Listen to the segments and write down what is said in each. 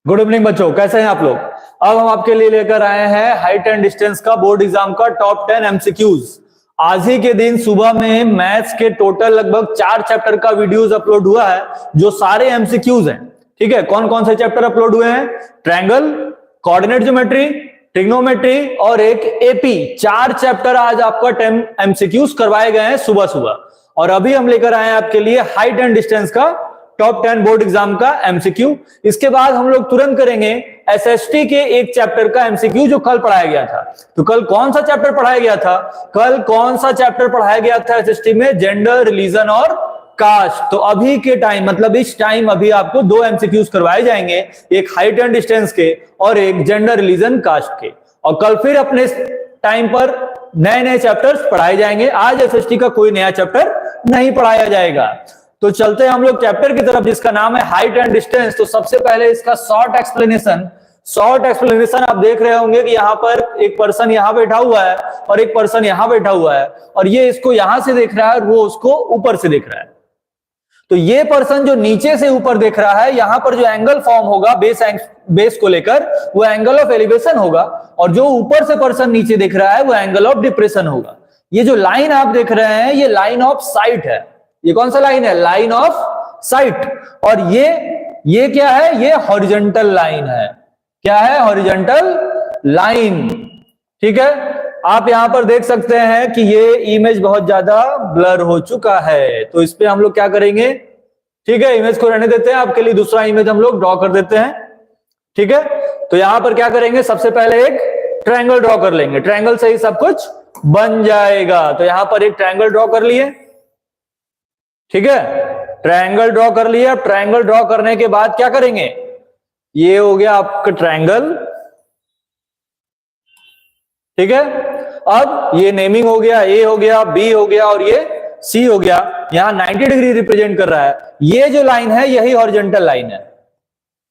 Good evening बच्चों, कैसे हैं आप लोग। अब हम आपके लिए लेकर आए हैं हाइट एंड डिस्टेंस का बोर्ड एग्जाम का टॉप 10 एमसीक्यूज। आज ही के दिन सुबह में मैथ्स के टोटल लगभग 4 चैप्टर का वीडियोस अपलोड हुआ है जो सारे एमसीक्यूज हैं। ठीक है, कौन कौन से चैप्टर अपलोड हुए हैं? ट्रायंगल, कोऑर्डिनेट ज्योमेट्री, ट्रिग्नोमेट्री और एक एपी। 4 चैप्टर आज आपका 10 एमसीक्यूज करवाए गए हैं सुबह सुबह। और अभी हम लेकर आए हैं आपके लिए हाइट एंड डिस्टेंस का टॉप 10 बोर्ड एग्जाम का एमसीक्यू। इसके बाद हम लोग तुरंत करेंगे एसएसटी के एक चैप्टर का एमसीक्यू जो कल पढ़ाया गया था। तो कल कौन सा चैप्टर पढ़ाया गया था? कल कौन सा चैप्टर पढ़ाया गया था एसएसटी में? जेंडर, रिलीजन और कास्ट। तो अभी के टाइम मतलब इस टाइम अभी आपको 2 एमसीक्यूज करवाए जाएंगे, एक हाइट एंड डिस्टेंस के और एक जेंडर, रिलीजन, कास्ट के। और कल फिर अपने टाइम पर नए नए चैप्टर्स पढ़ाए जाएंगे। आज एसएसटी का कोई नया चैप्टर नहीं पढ़ाया जाएगा। तो चलते हैं हम लोग चैप्टर की तरफ जिसका नाम है हाइट एंड डिस्टेंस। तो सबसे पहले इसका शॉर्ट एक्सप्लेनेशन आप देख रहे होंगे कि यहाँ पर एक पर्सन यहाँ बैठा हुआ है और एक पर्सन यहाँ बैठा हुआ है और ये इसको यहां से देख रहा है और वो उसको ऊपर से देख रहा है। तो ये पर्सन जो नीचे से ऊपर देख रहा है, यहां पर जो एंगल फॉर्म होगा बेस को लेकर वो एंगल ऑफ एलिवेशन होगा, और जो ऊपर से पर्सन नीचे देख रहा है वो एंगल ऑफ डिप्रेशन होगा। ये जो लाइन आप देख रहे हैं ये लाइन ऑफ साइट है। ये कौन सा लाइन है? Line of site. और ये क्या है? ये हॉरिजॉन्टल लाइन है। क्या है? Horizontal line. ठीक है, आप यहां पर देख सकते हैं कि ये इमेज बहुत ज्यादा ब्लर हो चुका है, तो इस पे हम लोग क्या करेंगे? ठीक है, इमेज को रहने देते हैं, आपके लिए दूसरा इमेज हम लोग ड्रॉ कर देते हैं। ठीक है, तो यहां पर क्या करेंगे? सबसे पहले एक ट्रायंगल ड्रॉ कर लेंगे, ट्रायंगल से ही सब कुछ बन जाएगा। तो यहां पर एक ट्रायंगल ड्रॉ कर लिए। ठीक है, ट्रायंगल ड्रॉ कर लिया। ट्रायंगल ड्रॉ करने के बाद क्या करेंगे? ये हो गया आपका ट्रायंगल। ठीक है, अब ये नेमिंग हो गया, ए हो गया, बी हो गया और ये सी हो गया। यहां 90 डिग्री रिप्रेजेंट कर रहा है। ये जो लाइन है यही हॉरिजॉन्टल लाइन है।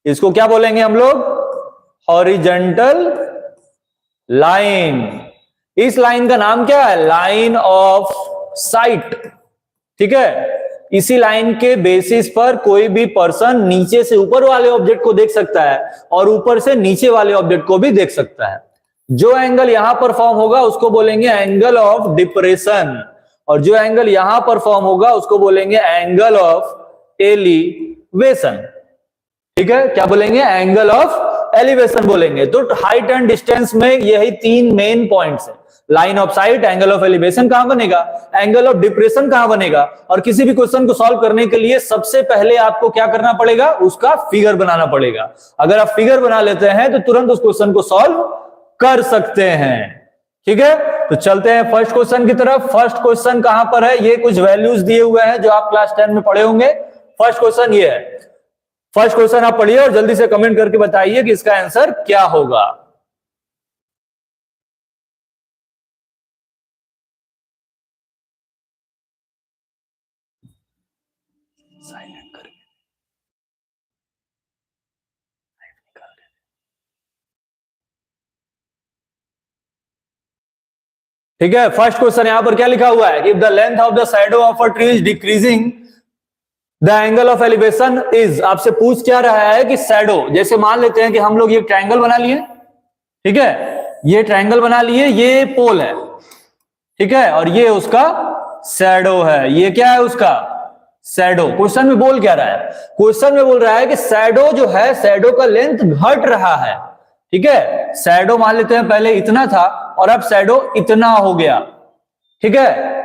इसको क्या बोलेंगे हम लोग? Horizontal line. इस लाइन का नाम क्या है? Line of site. ठीक है, इसी लाइन के बेसिस पर कोई भी पर्सन नीचे से ऊपर वाले ऑब्जेक्ट को देख सकता है और ऊपर से नीचे वाले ऑब्जेक्ट को भी देख सकता है। जो एंगल यहां पर फॉर्म होगा उसको बोलेंगे एंगल ऑफ डिप्रेशन, और जो एंगल यहां पर फॉर्म होगा उसको बोलेंगे एंगल ऑफ एलिवेशन। ठीक है, क्या बोलेंगे? एंगल ऑफ एलिवेशन बोलेंगे। तो हाइट एंड डिस्टेंस में यही 3 मेन पॉइंट्स है। Line of site, angle of elevation कहां बनेगा, एंगल ऑफ डिप्रेशन कहां बनेगा। और किसी भी क्वेश्चन को सॉल्व करने के लिए सबसे पहले आपको क्या करना पड़ेगा? उसका फिगर बनाना पड़ेगा। अगर आप फिगर बना लेते हैं तो तुरंत उस क्वेश्चन को सॉल्व कर सकते हैं। ठीक है, तो चलते हैं फर्स्ट क्वेश्चन की तरफ। फर्स्ट क्वेश्चन कहां पर है? ये कुछ वैल्यूज दिए हुए हैं जो आप क्लास 10 में पढ़े होंगे। फर्स्ट क्वेश्चन ये है। फर्स्ट क्वेश्चन आप पढ़िए और जल्दी से कमेंट करके बताइए कि इसका आंसर क्या होगा। ठीक है, फर्स्ट क्वेश्चन यहां पर क्या लिखा हुआ है? If the length of the shadow of a tree is decreasing the angle of elevation is. आपसे पूछ क्या रहा है कि शैडो, जैसे मान लेते हैं कि हम लोग ये ट्रायंगल बना लिए। ठीक है, ये ट्रायंगल बना लिए, ये पोल है। ठीक है, और ये उसका शैडो है। ये क्या है? उसका शैडो। क्वेश्चन में बोल क्या रहा है? क्वेश्चन में बोल रहा है कि शैडो जो है, शैडो का लेंथ घट रहा है। ठीक है, शैडो मान लेते हैं पहले इतना था और अब शैडो इतना हो गया। ठीक है,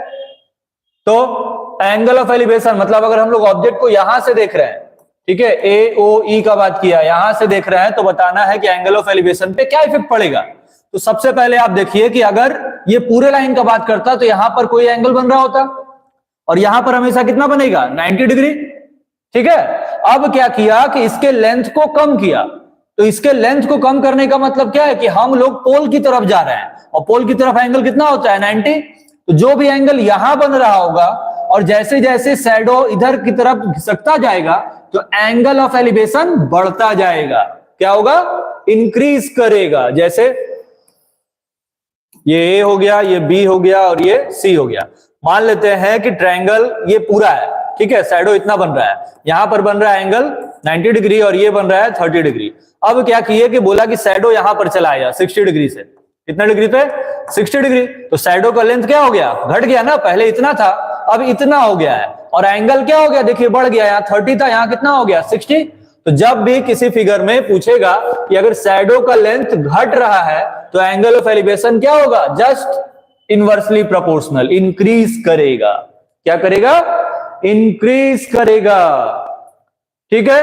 तो एंगल ऑफ एलिवेशन मतलब अगर हम लोग ऑब्जेक्ट को यहां से देख रहे हैं, ठीक है, ए ओ ई का बात किया, यहां से देख रहे हैं, तो बताना है कि एंगल ऑफ एलिवेशन पे क्या इफेक्ट पड़ेगा। तो सबसे पहले आप देखिए कि अगर ये पूरे लाइन का बात करता तो यहां पर कोई एंगल बन रहा होता और यहां पर हमेशा कितना बनेगा? 90 डिग्री। ठीक है, अब क्या किया कि इसके लेंथ को कम किया। तो इसके लेंथ को कम करने का मतलब क्या है कि हम लोग पोल की तरफ जा रहे हैं और पोल की तरफ एंगल कितना होता है? 90। तो जो भी एंगल यहां बन रहा होगा और जैसे जैसे शैडो इधर की तरफ घिसकता जाएगा तो एंगल ऑफ एलिवेशन बढ़ता जाएगा। क्या होगा? इंक्रीज करेगा। जैसे ये ए हो गया, ये बी हो गया और ये सी हो गया। मान लेते हैं कि ट्रायंगल ये पूरा है। ठीक है, शैडो इतना बन रहा है, यहां पर बन रहा है एंगल 90 डिग्री और ये बन रहा है 30 डिग्री। अब क्या किए कि बोला कि शैडो यहां पर चला आया 60 डिग्री से, कितना डिग्री पे 60 डिग्री, तो शैडो का लेंथ क्या हो गया, घट गया ना, पहले इतना था अब इतना हो गया है, और एंगल क्या हो गया, देखिए बढ़ गया, यहाँ 30 था यहाँ कितना हो गया 60। तो जब भी किसी फिगर में पूछेगा कि अगर शैडो का लेंथ घट रहा है तो एंगल ऑफ एलिवेशन क्या होगा, जस्ट इनवर्सली प्रोपोर्शनल, इंक्रीज करेगा। क्या करेगा, इंक्रीज करेगा। ठीक है,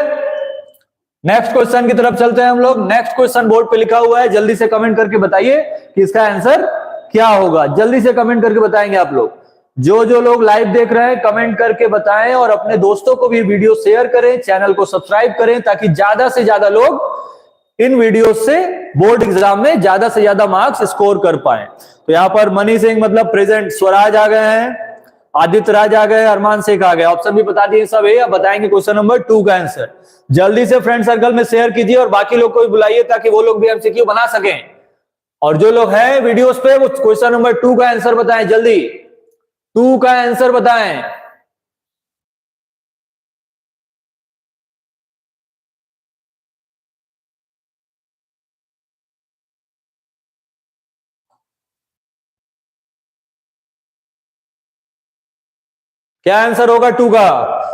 नेक्स्ट क्वेश्चन की तरफ चलते हैं हम लोग। नेक्स्ट क्वेश्चन बोर्ड पे लिखा हुआ है, जल्दी से कमेंट करके बताइए कि इसका आंसर क्या होगा, जल्दी से कमेंट करके बताएंगे आप लोग। जो जो लोग लाइव देख रहे हैं कमेंट करके बताएं और अपने दोस्तों को भी वीडियो शेयर करें, चैनल को सब्सक्राइब करें, ताकि ज्यादा से ज्यादा लोग इन वीडियो से बोर्ड एग्जाम में ज्यादा से ज्यादा मार्क्स स्कोर कर पाए। तो यहाँ पर मनी सिंह मतलब प्रेजेंट, स्वराज आ गए हैं, आदित्य राज आ गए, अरमान शेख आ गए, ऑप्शन भी बता दिए सब है। अब बताएंगे क्वेश्चन नंबर 2 का आंसर। जल्दी से फ्रेंड सर्कल में शेयर कीजिए और बाकी लोग को भी बुलाइए ताकि वो लोग भी एमसीक्यू बना सकें। और जो लोग हैं वीडियोस पे वो क्वेश्चन नंबर 2 का आंसर बताएं, जल्दी 2 का आंसर बताएं। क्या आंसर होगा 2 का?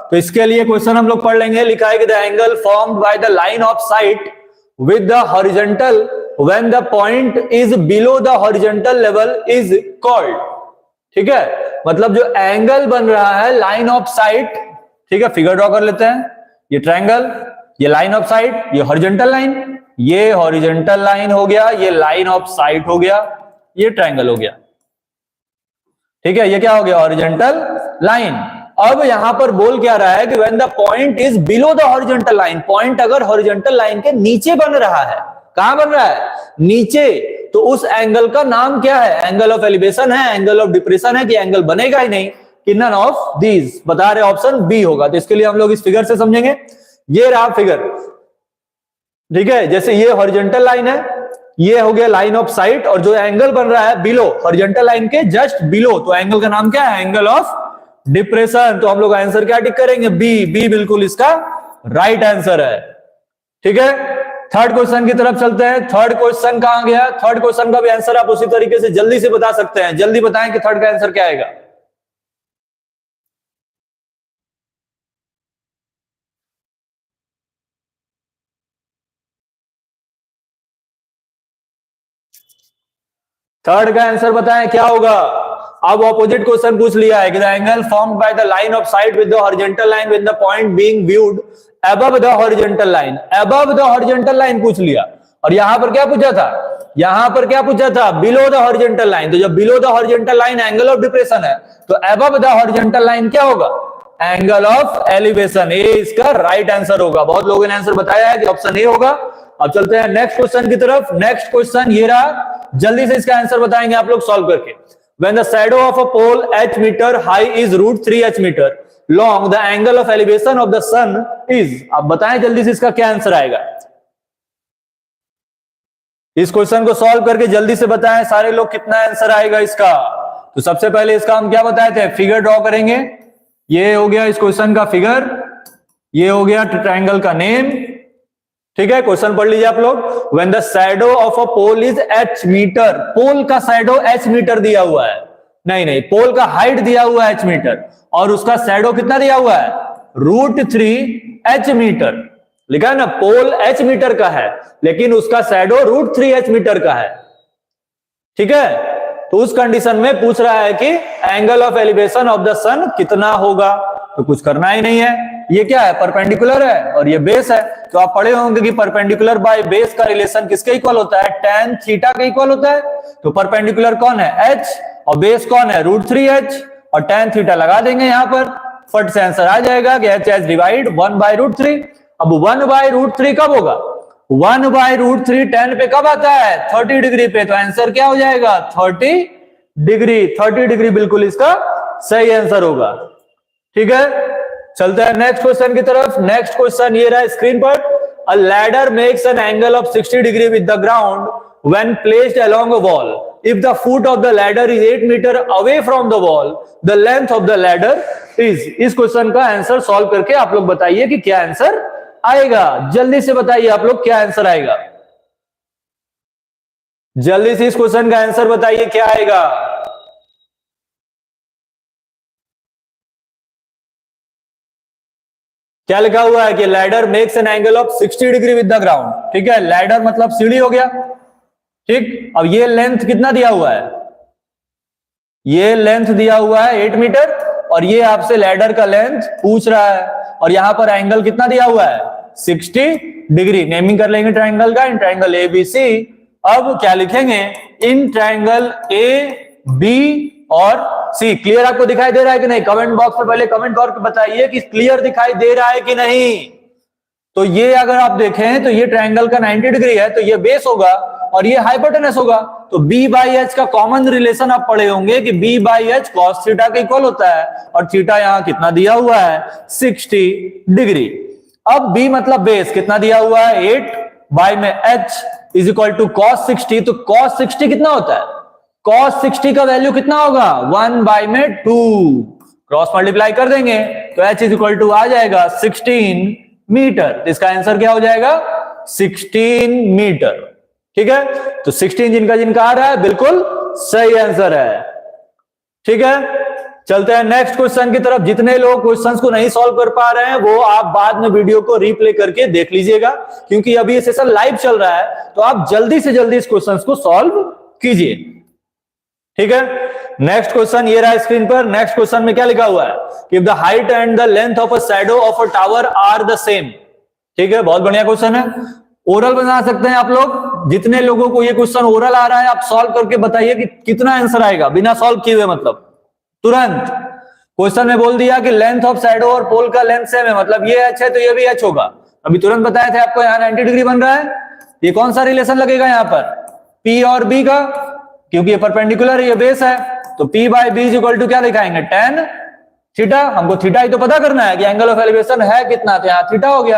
तो इसके लिए क्वेश्चन हम लोग पढ़ लेंगे। लिखा है कि the angle formed by the line of site with the horizontal when the point is below the horizontal level is called. ठीक है, मतलब जो एंगल बन रहा है लाइन ऑफ साइट, ठीक है, फिगर ड्रॉ कर लेते हैं। ये ट्रायंगल, ये लाइन ऑफ साइट, ये हॉरिजॉन्टल लाइन, ये हॉरिजॉन्टल लाइन हो गया, ये लाइन ऑफ साइट हो गया, ये ट्रायंगल हो गया। ठीक है, ये क्या हो गया, हॉरिजॉन्टल लाइन। अब यहां पर बोल क्या रहा है कि when the point is below the horizontal line, point अगर हॉरिजॉन्टल लाइन के नीचे बन रहा है, कहां बन रहा है, नीचे, तो उस एंगल का नाम क्या है, एंगल ऑफ एलिवेशन है, एंगल ऑफ डिप्रेशन है, कि एंगल बनेगा ही नहीं, कि नन ऑफ दीज, बता रहे ऑप्शन बी होगा। तो इसके लिए हम लोग इस फिगर से समझेंगे। ये रहा फिगर, ठीक है, जैसे ये हॉरिजॉन्टल लाइन है, ये हो गया लाइन ऑफ साइट, और जो एंगल बन रहा है बिलो हॉरिजॉन्टल लाइन के जस्ट बिलो, तो एंगल का नाम क्या है, एंगल ऑफ डिप्रेशन। तो हम लोग आंसर क्या टिक करेंगे, बी, बी बिल्कुल इसका राइट आंसर है। ठीक है, थर्ड क्वेश्चन की तरफ चलते हैं। थर्ड क्वेश्चन कहां गया, थर्ड क्वेश्चन का भी आंसर आप उसी तरीके से जल्दी से बता सकते हैं। जल्दी बताएं कि थर्ड का आंसर क्या आएगा। थर्ड का आंसर बताएं क्या होगा। अब ऑपोजिट क्वेश्चन पूछ लिया है कि the angle formed by the line of site with the horizontal line with the point being viewed above the horizontal line, above the horizontal line पूछ लिया। और यहां पर क्या पूछा था, यहां पर क्या पूछा था, बिलो द हॉरिजॉन्टल लाइन। तो जब below the horizontal line angle of depression है, तो अबव द हॉरिजॉन्टल लाइन क्या होगा, एंगल ऑफ एलिवेशन। ए इसका राइट आंसर होगा। बहुत लोगों ने आंसर बताया है कि ऑप्शन ए होगा। अब चलते हैं नेक्स्ट क्वेश्चन की तरफ। नेक्स्ट क्वेश्चन ये रहा, जल्दी से इसका आंसर बताएंगे आप लोग सॉल्व करके। When the shadow of a pole h meter high is √3 h meter long, the angle of elevation of the sun is, आप बताएं जल्दी से इसका क्या आंसर आएगा। इस क्वेश्चन को सॉल्व करके जल्दी से बताएं सारे लोग कितना आंसर आएगा इसका। तो सबसे पहले इसका हम क्या बताए थे, फिगर ड्रॉ करेंगे। ये हो गया इस क्वेश्चन का फिगर, ये हो गया ट्रायंगल का नेम। ठीक है, क्वेश्चन पढ़ लीजिए आप लोग। When the shadow of a pole is h metre, pole का शैडो h मीटर दिया हुआ है, नहीं, पोल का हाइट दिया हुआ है h मीटर, और उसका शैडो कितना दिया हुआ है, √3 h मीटर। लिखा है ना, पोल h मीटर का है लेकिन उसका शैडो √3 h मीटर का है। ठीक है, तो उस कंडीशन में पूछ रहा है कि angle of elevation of the sun कितना होगा। तो कुछ करना ही नहीं है, ये क्या है, परपेंडिकुलर है और ये बेस है। तो आप पढ़े होंगे कि परपेंडिकुलर बाय बेस का रिलेशन किसके इक्वल होता है, tan थीटा के इक्वल होता है। तो परपेंडिकुलर कौन है, h, और बेस कौन है, √3h, और tan थीटा लगा देंगे यहां पर, फट से आंसर आ जाएगा कि h डिवाइड 1/√3। अब 1/√3 कब होगा, 1/√3 tan पे कब आता है, 30 डिग्री पे। तो आंसर क्या हो जाएगा, 30 डिग्री। 30 डिग्री बिल्कुल इसका सही आंसर होगा। ठीक है, चलते हैं नेक्स्ट क्वेश्चन की तरफ। नेक्स्ट क्वेश्चन ये रहा स्क्रीन पर। A ladder makes an angle of 60 degree with the ground when placed along a wall. If the foot of the ladder is 8 metre away from the wall, the length of the ladder is. इस question का answer solve करके आप लोग बताइए कि क्या answer आएगा? जल्दी से बताइए आप लोग, क्या आंसर आएगा? जल्दी से इस क्वेश्चन का आंसर बताइए, क्या आएगा? क्या लिखा हुआ है कि ladder makes an angle of 60 degree with the ground. ठीक है, लैडर मतलब सीढ़ी हो गया। ठीक, अब ये लेंथ कितना दिया हुआ है? ये लेंथ दिया हुआ है 8 मीटर, और ये आपसे लैडर का लेंथ पूछ रहा है, और यहां पर एंगल कितना दिया हुआ है? 60 डिग्री। नेमिंग कर लेंगे ट्राइंगल का, in triangle A B C. अब क्या लिखेंगे? इन ट्राइंगल ए बी और सी। क्लियर आपको दिखाई दे रहा है कि नहीं? कमेंट बॉक्स में पहले कमेंट करके बताइए कि क्लियर दिखाई दे रहा है कि नहीं। तो ये अगर आप देखें तो ये ट्राइंगल का 90 डिग्री है, तो ये बेस होगा और ये हाइपोटेनस होगा। तो b बाई एच का कॉमन रिलेशन आप पढ़े होंगे कि b by H cos theta के इक्वल होता है, और थीटा यहां कितना दिया हुआ है? 60 डिग्री। अब b मतलब बेस कितना दिया हुआ है? 8 बाई में h is equal to cos 60। तो कॉस 60 कितना होता है? कॉस 60 का वैल्यू कितना होगा? 1 बाई में 2। क्रॉस मल्टीप्लाई कर देंगे तो h इज इक्वल टू आ जाएगा 16 मीटर। इसका आंसर क्या हो जाएगा? 16 मीटर। ठीक है, तो 16 जिनका जिनका आ रहा है बिल्कुल सही आंसर है। ठीक है, चलते हैं नेक्स्ट क्वेश्चन की तरफ। जितने लोग क्वेश्चंस को नहीं सॉल्व कर पा रहे हैं वो आप बाद में वीडियो को रिप्ले करके देख लीजिएगा, क्योंकि अभी ये सेशन लाइव चल रहा है, तो आप जल्दी से जल्दी इस क्वेश्चंस को सॉल्व कीजिए। ठीक है, नेक्स्ट क्वेश्चन ये रहा स्क्रीन पर। नेक्स्ट क्वेश्चन में क्या लिखा हुआ है कि if the height and the length of a shadow of a tower are the same. ठीक है, बहुत बढ़िया क्वेश्चन है। ओरल बना सकते हैं आप लोग। जितने लोगों को ये क्वेश्चन ओरल आ रहा है आप सॉल्व करके बताइए कि कितना आंसर आएगा, बिना सॉल्व किए हुए, मतलब तुरंत। क्वेश्चन में बोल दिया कि लेंथ ऑफ शैडो और पोल का लेंथ सेम है, मतलब ये एच है तो ये भी एच होगा। अभी तुरंत बताए थे आपको, यहाँ 90 डिग्री बन रहा है। ये कौन सा रिलेशन लगेगा यहाँ पर? पी और बी का, क्योंकि ये परपेंडिकुलर है, ये बेस है। तो P by B is equal to क्या लिखाएंगे? tan theta. हमको थीटा ही तो पता करना है कि एंगल ऑफ एलिवेशन है कितना, तो यहाँ थीटा हो गया।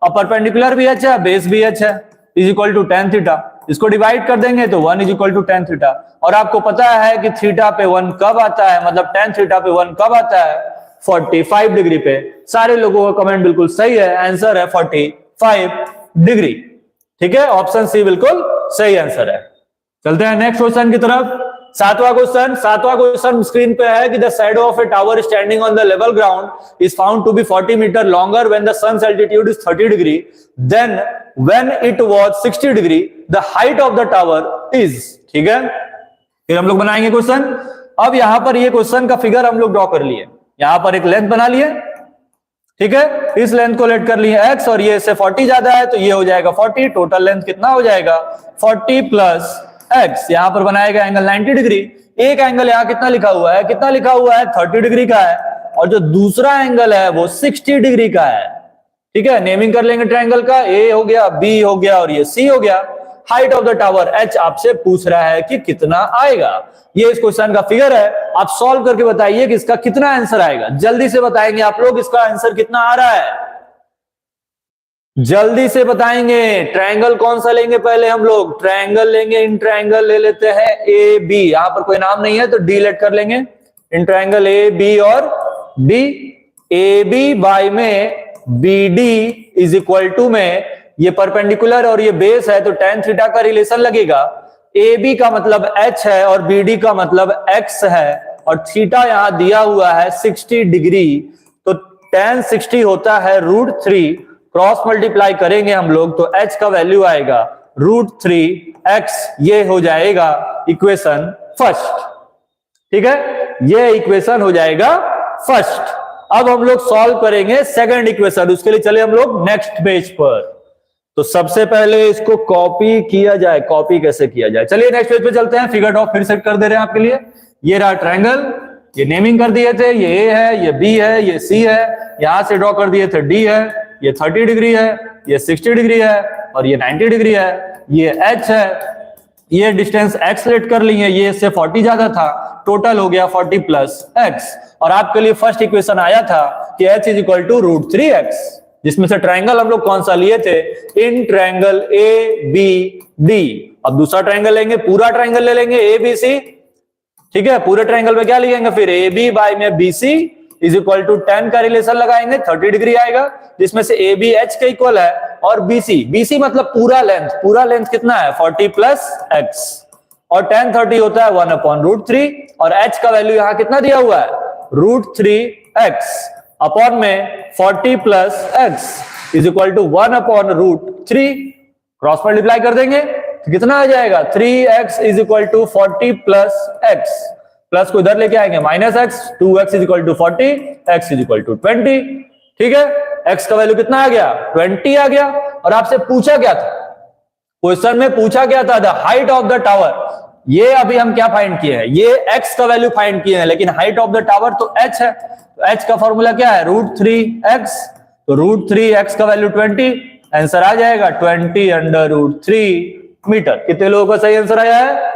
अब परपेंडिकुलर भी h है, बेस भी h है, is equal to tan theta. इसको डिवाइड कर देंगे तो 1 is equal to tan theta. और आपको पता है कि थीटा पे 1 कब आता है, मतलब tan थीटा पे 1 कब आता है? 45 डिग्री पे। सारे लोगों का कमेंट बिल्कुल सही है, आंसर है 45 डिग्री। ठीक है, ऑप्शन सी बिल्कुल सही आंसर है। चलते हैं नेक्स्ट क्वेश्चन की तरफ। सातवां क्वेश्चन स्क्रीन पे है कि the shadow of a tower standing on the level ground is found to be 40 metre longer when the sun's altitude is 30 degree, then when it was 60 degree the height of the tower is. ठीक है, फिर हम लोग बनाएंगे question. अब यहां पर ये क्वेश्चन का फिगर हम लोग ड्रॉ कर लिए। यहां पर एक लेंथ बना लिए, ठीक है, इस लेंथ को लेट कर लिए x, और ये इससे 40 ज्यादा है तो ये हो जाएगा 40। टोटल लेंथ कितना हो जाएगा? 40 प्लस x। यहां पर बनाएगा एंगल 90 डिग्री। एक एंगल यहां कितना लिखा हुआ है? कितना लिखा हुआ है? 30 डिग्री का है, और जो दूसरा एंगल है वो 60 डिग्री का है। ठीक है, नेमिंग कर लेंगे ट्रायंगल का। a हो गया, b हो गया और ये c हो गया। Height of the tower h आपसे पूछ रहा है कि कितना आएगा। ये इस क्वेश्चन का फिगर है। आप सॉल्व करके बताइए कि इसका कितना आंसर आएगा। जल्दी से बताएंगे आप लोग, इसका आंसर कितना आ रहा है? जल्दी से बताएंगे। ट्रायंगल कौन सा लेंगे पहले? हम लोग ट्रायंगल लेंगे। इन ट्रायंगल ले लेते हैं ए बी। यहां पर कोई नाम नहीं है तो डी लेट कर लेंगे। इन ट्रायंगल ए बी और बी। ए बी बाई में B D is equal to में, ये परपेंडिकुलर और ये बेस है तो tan थीटा का रिलेशन लगेगा। ए बी का मतलब h है और बी डी का मतलब x है, और थीटा यहां दिया हुआ है 60 डिग्री, तो tan 60 होता है √3। क्रॉस मल्टीप्लाई करेंगे हम लोग तो h का वैल्यू आएगा √3x। ये हो जाएगा इक्वेशन फर्स्ट। ठीक है, ये इक्वेशन हो जाएगा फर्स्ट। अब हम लोग सॉल्व करेंगे सेकंड इक्वेशन। उसके लिए चले हम लोग नेक्स्ट पेज पर। तो सबसे पहले इसको कॉपी किया जाए। कॉपी कैसे किया जाए? चलिए नेक्स्ट पेज पे चलते हैं। फिगर ड्रॉ फिर सेट कर दे रहे हैं आपके लिए। ये रहा ट्रायंगल, ये नेमिंग कर दिए थे। ये ए है, ये बी है, ये सी है। यहां से ड्रॉ कर दिए थे डी है, ये 30 डिग्री है, ये 60 डिग्री है और ये 90 डिग्री है। ये एच है, ये डिस्टेंस एक्स लेट कर ली है, ये इससे 40 ज्यादा था। टोटल हो गया 40 प्लस एक्स। और आपके लिए फर्स्ट इक्वेशन आया था कि H is equal to √3x, जिसमें से ट्रायंगल हम लोग कौन सा लिए थे? In triangle A B D. अब दूसरा ट्रायंगल लेंगे, पूरा ट्रायंगल ले लेंगे ए बी सी। ठीक है, पूरे ट्रायंगल में क्या लिखेंगे फिर? ए बी बाई में B C is equal to 10 का रिलेशन लगाएंगे 30 डिग्री आएगा, जिसमें से ए बी एच के इक्वल है और बीसी मतलब पूरा लेंथ कितना है 40 प्लस एक्स और tan 30 होता है 1/√3 और h का वैल्यू यहां कितना दिया हुआ है √3x अपॉन में 40 plus x is equal to 1/√3 cross multiply कर देंगे तो कितना आ जाएगा 3x is equal to 40 plus x plus को इधर लेके आएंगे minus x 2x is equal to 40 x is equal to 20। ठीक है, x का वैल्यू कितना आ गया 20 आ गया। और आपसे पूछा क्या था क्वेश्चन में, पूछा क्या था the height of the tower. ये अभी हम क्या फाइंड किए हैं, ये x का वैल्यू फाइंड किए हैं, लेकिन हाइट ऑफ द टावर तो h है, तो h का फॉर्मूला क्या है √3x, तो √3x का वैल्यू 20, आंसर आ जाएगा 20/√3 मीटर। कितने लोगों का सही आंसर आया है?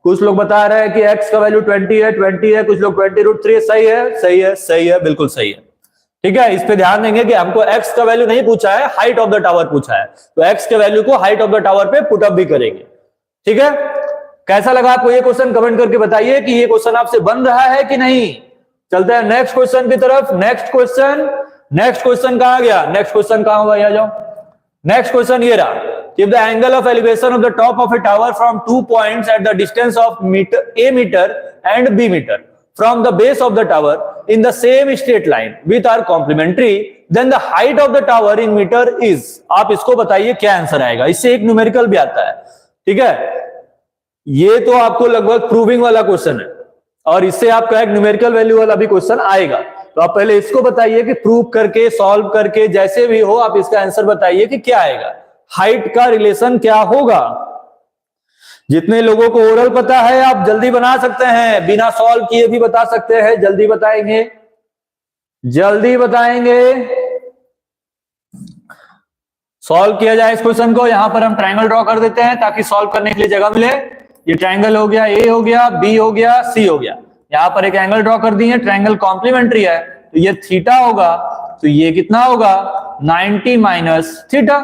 कुछ लोग बता रहे हैं कि x का वैल्यू 20 है, कुछ लोग 20√3 सही है, बिल्कुल सही है। ठीक है, इस पे ध्यान देंगे कि हमको x का वैल्यू नहीं पूछा है, हाइट ऑफ द टावर पूछा है, तो x के वैल्यू को हाइट ऑफ द टावर पे पुट अप भी करेंगे। ठीक है, कैसा लगा आपको ये क्वेश्चन कमेंट करके बताइए कि ये क्वेश्चन आपसे बन रहा है कि नहीं। चलते हैं नेक्स्ट क्वेश्चन की तरफ। नेक्स्ट क्वेश्चन कहां गया, नेक्स्ट क्वेश्चन कहां हुआ, आ जाओ। नेक्स्ट क्वेश्चन ये रहा, if the angle of elevation of the top of a tower from 2 points at the distance of a meter and b meter from the base of the tower in the same straight line with are complementary, then the height of the tower in meter is। आप इसको बताइए क्या answer आएगा, इससे एक numerical भी आता है। ठीक है, ये तो आपको लगभग प्रूविंग वाला क्वेश्चन है और इससे आपका एक न्यूमेरिकल वैल्यू वाला भी क्वेश्चन आएगा। तो आप पहले इसको बताइए कि प्रूव करके सॉल्व करके जैसे भी हो आप इसका आंसर बताइए कि क्या आएगा, हाइट का रिलेशन क्या होगा। जितने लोगों को ओरल पता है आप जल्दी बना सकते हैं, बिना सॉल्व किए भी बता सकते हैं, जल्दी बताएंगे। सॉल्व किया जाए इस क्वेश्चन को। यहां पर हम ट्रायंगल ड्रॉ कर देते हैं ताकि सॉल्व करने के लिए जगह मिले। ये ट्रायंगल हो गया, ए हो गया, बी हो गया, सी हो गया। यहां पर एक एंगल ड्रॉ कर दिए, ट्रायंगल कॉम्प्लीमेंट्री है तो ये थीटा होगा, तो ये कितना होगा 90 माइनस थीटा,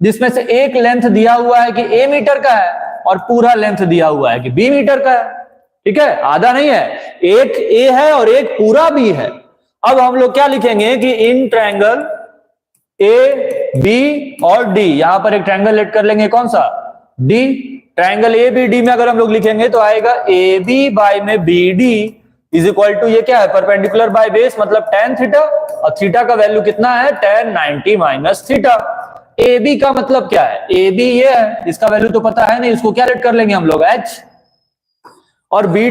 जिसमें से एक लेंथ दिया हुआ है कि ए मीटर का है और पूरा लेंथ दिया हुआ है कि बी मीटर का है। ठीक है, आधा नहीं है, एक ए है और एक पूरा बी है। अब हम लोग क्या लिखेंगे कि इन ट्रायंगल ए बी और डी, यहां पर एक ट्रायंगल लेट कर लेंगे, कौन सा D. Triangle A B D में अगर हम लोग लिखेंगे तो आएगा ए बी बाय में B D is equal to, ये क्या है परपेंडिकुलर बाय बेस मतलब tan थीटा, और थीटा का वैल्यू कितना है tan 90 minus theta. A B का मतलब क्या है, ए बी ये है, इसका वैल्यू तो पता है नहीं, उसको क्या लेट कर लेंगे हम लोग h, और बी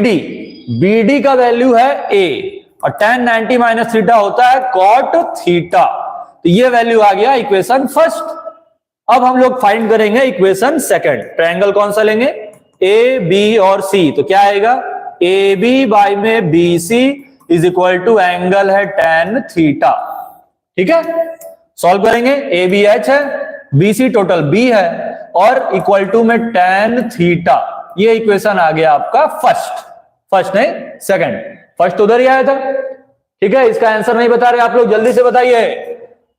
डी का वैल्यू है a और tan 90 माइनस थीटा होता है cot थीटा। तो ये वैल्यू आ गया इक्वेशन फर्स्ट। अब हम लोग फाइंड करेंगे इक्वेशन सेकंड। ट्रायंगल कौन सा लेंगे, ए बी और सी, तो क्या आएगा ए बी बाय में B C is equal to angle है tan थीटा। ठीक है, सॉल्व करेंगे, ए बी एच है, बी सी टोटल बी है और इक्वल टू में tan थीटा। ये इक्वेशन आ गया आपका फर्स्ट नहीं सेकंड, फर्स्ट उधर ही आया था। ठीक है, इसका आंसर नहीं बता रहे आप लोग, जल्दी से बताइए।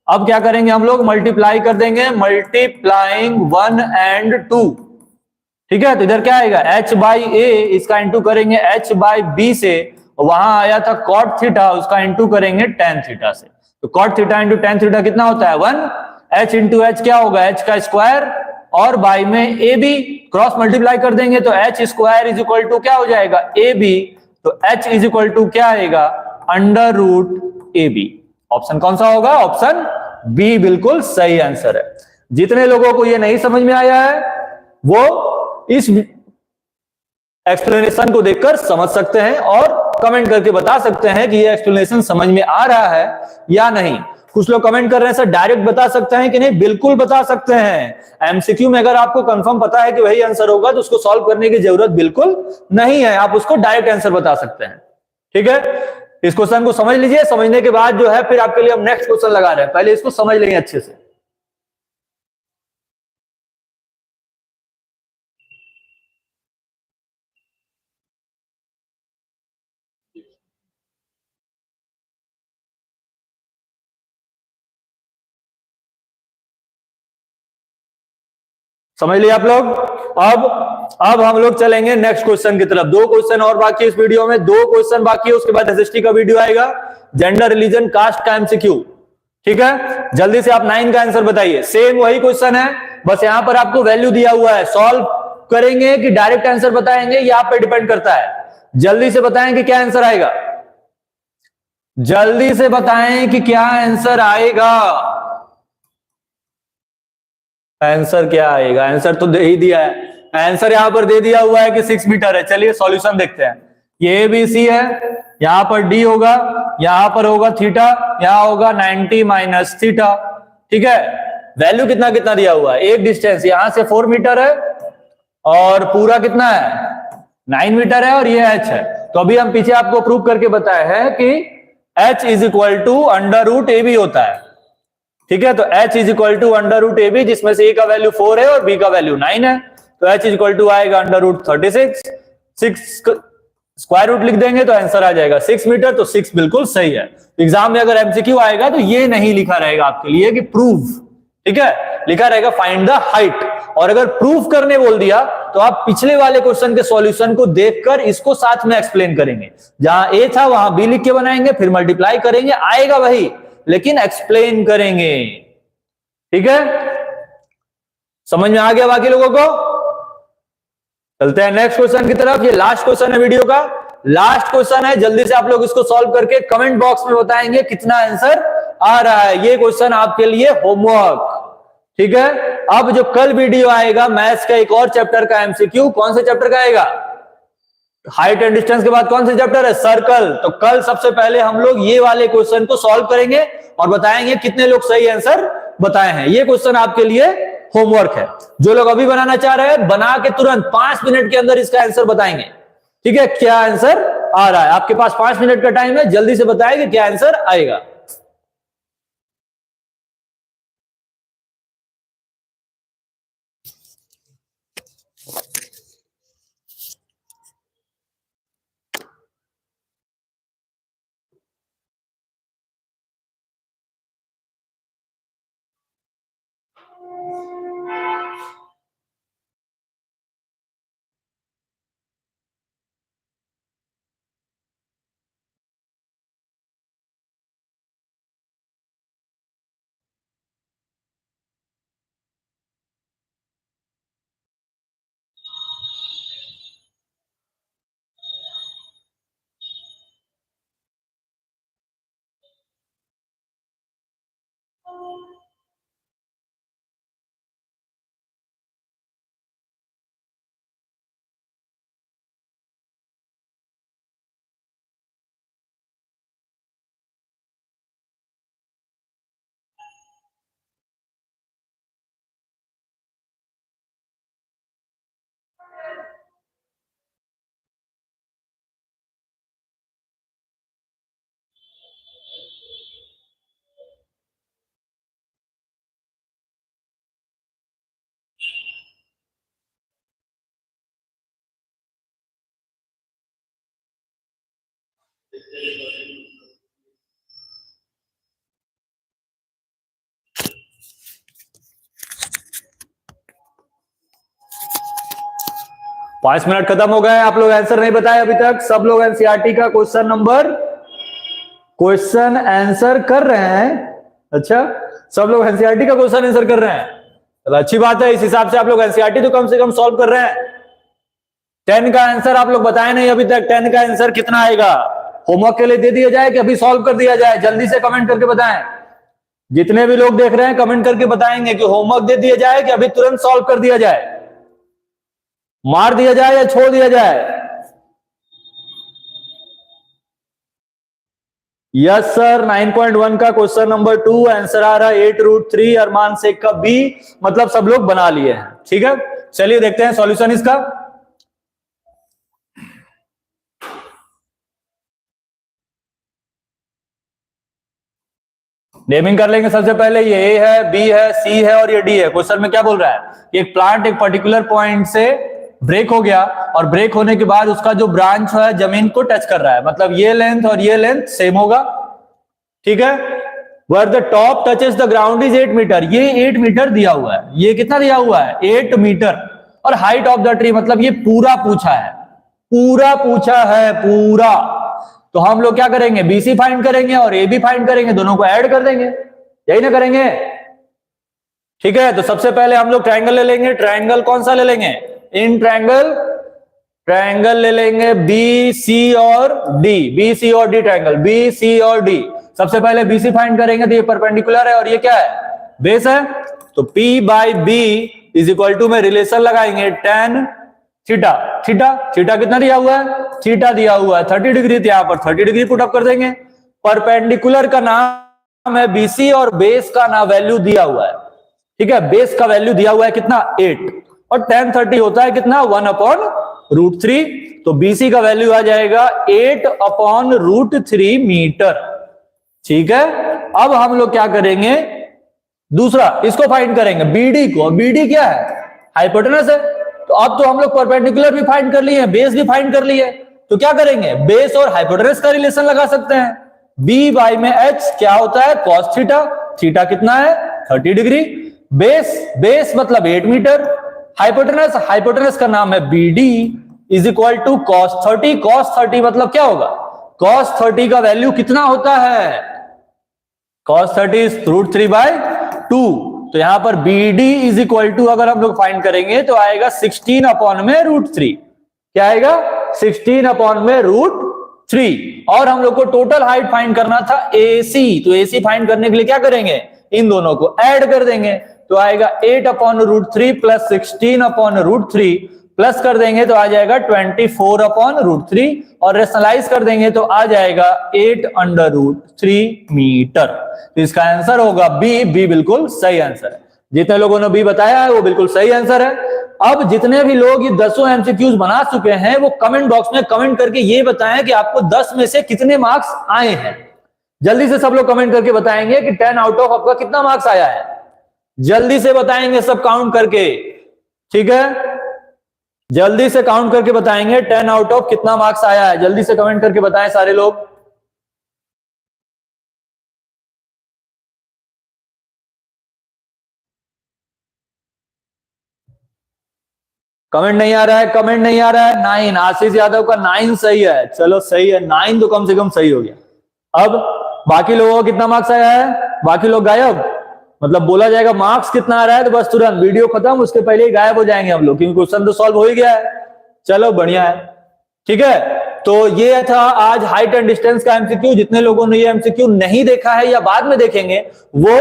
अब क्या करेंगे हम लोग, मल्टीप्लाई कर देंगे, मल्टीप्लाइंग 1 and 2। ठीक है, तो इधर क्या आएगा h बाई ए, इसका इंटू करेंगे h बाई बी से, वहां आया था cot थीटा, उसका इंटू करेंगे tan थीटा से। तो cot theta into tan theta कितना होता है 1, h इंटू एच क्या होगा h का स्क्वायर और बाई में ए बी, क्रॉस मल्टीप्लाई कर देंगे तो h square is equal to क्या हो जाएगा ए बी, तो h इज इक्वल टू क्या आएगा √AB। ऑप्शन कौन सा होगा, ऑप्शन बी बिल्कुल सही आंसर है। जितने लोगों को ये नहीं समझ में आया है वो इस एक्सप्लेनेशन को देखकर समझ सकते हैं और कमेंट करके बता सकते हैं कि ये एक्सप्लेनेशन समझ में आ रहा है या नहीं। कुछ लोग कमेंट कर रहे हैं सर डायरेक्ट बता सकते हैं कि नहीं, बिल्कुल बता सकते हैं। एमसीक्यू में अगर आपको कंफर्म पता है कि वही आंसर होगा तो उसको सॉल्व करने की जरूरत बिल्कुल नहीं है, आप उसको डायरेक्ट आंसर बता सकते हैं। ठीक है, इस क्वेश्चन को समझ लीजिए, समझने के बाद जो है फिर आपके लिए हम नेक्स्ट क्वेश्चन लगा रहे हैं, पहले इसको समझ लेंगे अच्छे से। समझ लिया आप लोग। अब हम लोग चलेंगे नेक्स्ट क्वेश्चन की तरफ। 2 क्वेश्चन और बाकी है इस वीडियो में, 2 क्वेश्चन बाकी है, उसके बाद एसएसटी का वीडियो आएगा, जेंडर रिलीजन कास्ट का एमसीक्यू। ठीक है, जल्दी से आप 9 का आंसर बताइए। सेम वही क्वेश्चन है, बस यहां पर आपको वैल्यू दिया हुआ है। सॉल्व करेंगे कि डायरेक्ट आंसर बताएंगे, ये आप पे डिपेंड करता है। जल्दी से बताएं कि क्या आंसर आएगा, जल्दी से बताएं कि क्या आंसर आएगा। आंसर क्या आएगा, आंसर तो दे ही दिया है, आंसर यहां पर दे दिया हुआ है कि 6 मीटर है। चलिए सॉल्यूशन देखते हैं। ये ABC है, यहां पर D होगा, यहां पर होगा थीटा, यहां होगा 90 माइनस थीटा। ठीक है, वैल्यू कितना कितना दिया हुआ है, एक डिस्टेंस यहां से 4 मीटर है और पूरा कितना है 9 मीटर है और ये h है। तो अभी हम पीछे आपको प्रूव करके बताए हैं कि h is equal to under root AB होता है। ठीक है, तो h is equal to under root AB, जिसमें से A का वैल्यू 4 है और B का वैल्यू 9 है, तो h इज इक्वल टू आएगा अंडर रूट 36, 6 स्क्वायर रूट लिख देंगे तो आंसर आ जाएगा 6 मीटर। तो 6 बिल्कुल सही है। एग्जाम में अगर एमसीक्यू आएगा तो ये नहीं लिखा रहेगा आपके लिए कि प्रूव, ठीक है, लिखा रहेगा फाइंड द हाइट। और अगर प्रूफ करने बोल दिया तो आप पिछले वाले क्वेश्चन के सॉल्यूशन को देखकर इसको साथ में एक्सप्लेन करेंगे। जहां ए था वहां बी लिख के बनाएंगे, फिर मल्टीप्लाई करेंगे, आएगा वही लेकिन एक्सप्लेन करेंगे। ठीक है, समझ में आ गया बाकी लोगों को? चलते हैं नेक्स्ट क्वेश्चन की तरफ। ये लास्ट क्वेश्चन है वीडियो का, लास्ट क्वेश्चन है। जल्दी से आप लोग इसको सॉल्व करके कमेंट बॉक्स में बताएंगे कितना आंसर आ रहा है। ये क्वेश्चन आपके लिए होमवर्क। ठीक है, अब जो कल वीडियो आएगा मैथ्स का एक और चैप्टर का एमसीक्यू, कौन से चैप्टर का आएगा? हाइट एंड डिस्टेंस के बाद कौन सा चैप्टर है? सर्कल। तो कल सबसे पहले हम लोग ये वाले क्वेश्चन को सॉल्व करेंगे और बताएंगे कितने लोग सही आंसर बताए हैं। ये क्वेश्चन आपके लिए होमवर्क है। जो लोग अभी बनाना चाह रहे हैं बना के तुरंत 5 मिनट के अंदर इसका आंसर बताएंगे। ठीक है, क्या आंसर आ रहा है? आपके पास 5 मिनट का टाइम है, जल्दी से बताएंगे क्या आंसर आएगा। पांच मिनट खत्म हो गए, आप लोग आंसर नहीं बताए अभी तक। सब लोग एनसीईआरटी का क्वेश्चन आंसर कर रहे हैं। अच्छा, सब लोग एनसीईआरटी का क्वेश्चन आंसर कर रहे हैं, तो अच्छी बात है। इस हिसाब से आप लोग एनसीईआरटी तो कम से कम सॉल्व कर रहे हैं। 10 का आंसर आप लोग बताए नहीं अभी तक। 10 का आंसर कितना आएगा? होमवर्क के लिए दे दिया जाए कि अभी सॉल्व कर दिया जाए? जल्दी से कमेंट करके बताएं। जितने भी लोग देख रहे हैं कमेंट करके बताएंगे कि होमवर्क दे दिया जाए कि अभी तुरंत सॉल्व कर दिया जाए, मार दिया जाए या छोड़ दिया जाए। यस सर, 9.1 का क्वेश्चन नंबर 2 आंसर आ रहा है 8√3 अरमान शेख का बी। मतलब सब लोग बना लिए हैं। ठीक है, चलिए देखते हैं सॉल्यूशन इसका। नेमिंग कर लेंगे सबसे पहले। ये ए है, बी है, सी है और ये डी है। क्वेश्चन में क्या बोल रहा है? एक प्लांट एक पर्टिकुलर पॉइंट से ब्रेक हो गया और ब्रेक होने के बाद उसका जो ब्रांच है जमीन को टच कर रहा है, मतलब ये लेंथ और ये लेंथ सेम होगा। ठीक है, where the top touches the ground is 8 metre. ये 8 मीटर दिया हुआ है। ये कितना दिया हुआ है? 8 मीटर। और हाइट ऑफ द ट्री मतलब ये पूरा पूछा है, पूरा पूछा है, पूरा। तो हम लोग क्या करेंगे? बीसी फाइंड करेंगे और ए बी फाइंड करेंगे, दोनों को ऐड कर देंगे, यही ना करेंगे? ठीक है, तो सबसे पहले हम लोग ट्रायंगल ले लेंगे। ट्रायंगल कौन सा ले लेंगे? इन ट्रायंगल ले लेंगे बी सी और डी, बी सी और डी ट्रायंगल, बी सी और डी। सबसे पहले बीसी फाइंड करेंगे, तो ये परपेंडिकुलर है और ये क्या है? बेस है। तो P by B is equal to में रिलेशन लगाएंगे tan थीटा। थीटा कितना दिया हुआ है? थीटा दिया हुआ है 30 डिग्री, तो यहां पर 30 डिग्री पुट अप कर देंगे। परपेंडिकुलर का नाम है बीसी और बेस का नाम वैल्यू दिया हुआ है। ठीक है, बेस का वैल्यू दिया हुआ है कितना? 8 और tan 30 होता है कितना? 1/√3। तो बीसी का वैल्यू आ जाएगा 8/√3 मीटर। ठीक है, अब हम लोग क्या करेंगे? दूसरा इसको फाइंड करेंगे बीडी को। बीडी क्या है? हाइपोटेनस है। तो अब तो हम लोग परपेंडिकुलर भी फाइंड कर लिए, बेस भी फाइंड कर लिए, तो क्या करेंगे? बेस और हाइपोटेनस का रिलेशन लगा सकते हैं। बी बाई में एच क्या होता है? Cos theta. थीटा कितना है? 30 डिग्री। बेस मतलब 8 मीटर। हाइपोटेनस का नाम है BD is equal to cos 30। Cos 30 मतलब क्या होगा? कॉस 30 का वैल्यू कितना होता है? Cos 30 is √3/2। तो यहां पर BD इज इक्वल टू अगर हम लोग फाइंड करेंगे तो आएगा 16/√3। क्या आएगा? 16/√3। और हम लोग को टोटल हाइट फाइंड करना था AC। तो AC फाइंड करने के लिए क्या करेंगे? इन दोनों को ऐड कर देंगे, तो आएगा 8/√3 प्लस 16/√3 प्लस कर देंगे तो आ जाएगा 24/√3 और रेशनलाइज कर देंगे तो आ जाएगा 8/√3 मीटर। तो इसका आंसर होगा बी। बी बिल्कुल सही आंसर है। जितने लोगों ने बी बताया है वो बिल्कुल सही आंसर है। अब जितने भी लोग ये 10 एमसीक्यूज बना चुके हैं वो कमेंट बॉक्स में कमेंट करके ये बताएं कि आपको 10 में से कितने मार्क्स आए हैं। जल्दी से सब लोग कमेंट करके बताएंगे कि 10 आउट ऑफ आपका कितना मार्क्स आया है। जल्दी से बताएंगे सब काउंट करके। ठीक है, जल्दी से काउंट करके बताएंगे 10 आउट ऑफ कितना मार्क्स आया है। जल्दी से कमेंट करके बताएं सारे लोग। कमेंट नहीं आ रहा है, कमेंट नहीं आ रहा है। 9 आशीष यादव का 9 सही है। चलो सही है, 9 तो कम से कम सही हो गया। अब बाकी लोगों का कितना मार्क्स आया है? बाकी लोग गायब, मतलब बोला जाएगा मार्क्स कितना आ रहा है तो बस तुरंत वीडियो खत्म, उसके पहले ही गायब हो जाएंगे हम लोग, क्योंकि क्वेश्चन तो सॉल्व हो ही गया है। चलो बढ़िया है। ठीक है, तो ये था आज हाइट एंड डिस्टेंस का एमसीक्यू। जितने लोगों ने ये एमसीक्यू नहीं देखा है या बाद में देखेंगे वो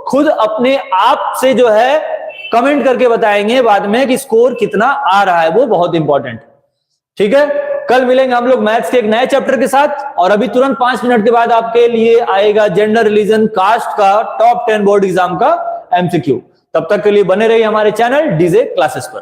खुद अपने आप से जो है कमेंट करके बताएंगे बाद में कि स्कोर कितना आ रहा है, वो बहुत इंपॉर्टेंट। ठीक है, कल मिलेंगे हम लोग मैथ्स के एक नए चैप्टर के साथ। और अभी तुरंत 5 मिनट के बाद आपके लिए आएगा जेंडर रिलीजन कास्ट का टॉप 10 बोर्ड एग्जाम का एमसीक्यू। तब तक के लिए बने रहिए हमारे चैनल डीजे क्लासेस पर।